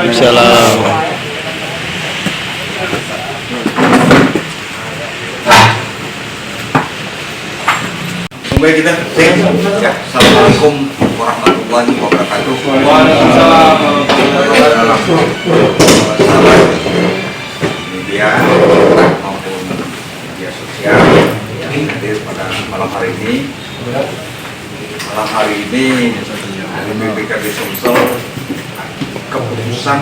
Waalaikumsalam. Baik kita cek ya. Assalamualaikum warahmatullahi wabarakatuh. Waalaikumsalam. Media maupun media sosial yang hadir pada malam hari ini. Malam hari ini dari BPKB Sumsel keputusan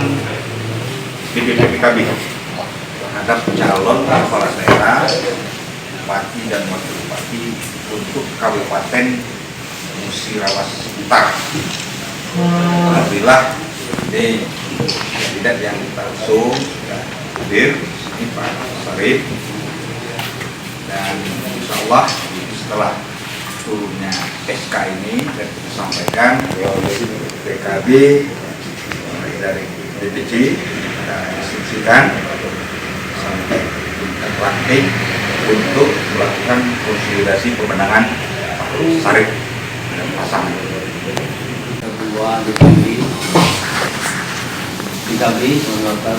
DPP PKB terhadap calon kepala daerah, bupati dan wakil bupati untuk Kabupaten Musirawas Utara. Alhamdulillah ini kandidat yang kita usung hadir ini Pak Sarif, dan insya Allah setelah turunnya SK ini dan kita sampaikan PKB dari DPC kita instruksikan sampai tingkat ranting untuk melakukan konsolidasi pemenangan Pak Sarif dan pasangan. Ketua DPP PKB menguatkan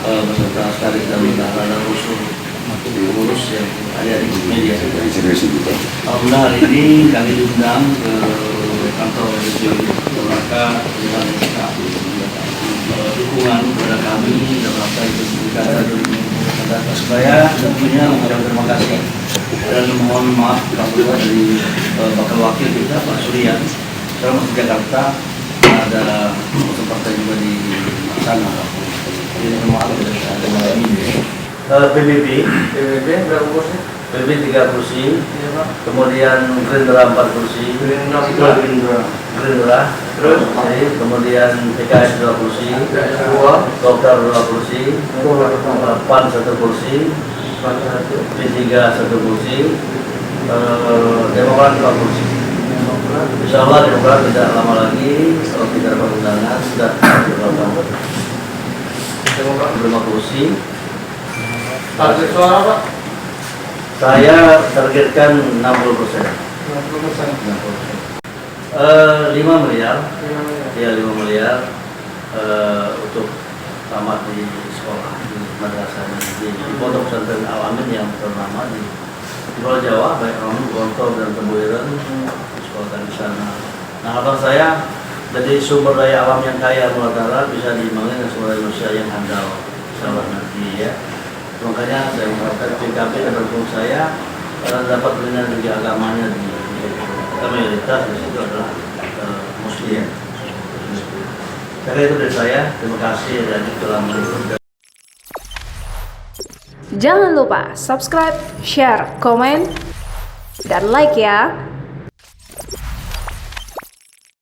beserta Sarif dan Bendahara Usul pengurus yang ada di media. Alhamdulillah hari ini kami diundang ke kantor DPP maka dengan dukungan kepada kami dalam rangka pilkada supaya tentunya mengucapkan terima kasih dan mohon maaf apabila dari bakal wakil kita Pak Surya sekarang masuk Jakarta ada partai juga di sana. Jadi mohon maaf tidak ada malam ini. PBB berapa kursi? PBB 3 kursi, kemudian Gerindra 4 kursi, Gerindra, terus kemudian PKS 2 kursi, Golkar 2 kursi, PAN 1 kursi, P3 1 kursi, Demokrat 2 kursi. Insya Allah Demokrat tidak lama lagi kalau kita dapat undangan sudah Demokrat 5 kursi. Target suara Pak? Saya targetkan 60%. 60%. 5 miliar. Ya 5 miliar untuk tamat di sekolah di madrasah di Pondok Pesantren Al-Amin yang ternama di Pulau Jawa, baik Al-Amin, Gontor dan Tembuiran disekolahkan di sana. Nah, harapan saya jadi sumber daya alam yang kaya Nusantara bisa diimbangi dengan sumber daya manusia yang handal. Insyaallah nanti ya. Makanya saya mengharapkan PKB dan pendukung saya karena dapat mendengar juga agamanya di mayoritas di situ adalah Muslim. Karena itu dari saya, terima kasih dan telah menonton. Jangan lupa subscribe, share, komen, dan like ya.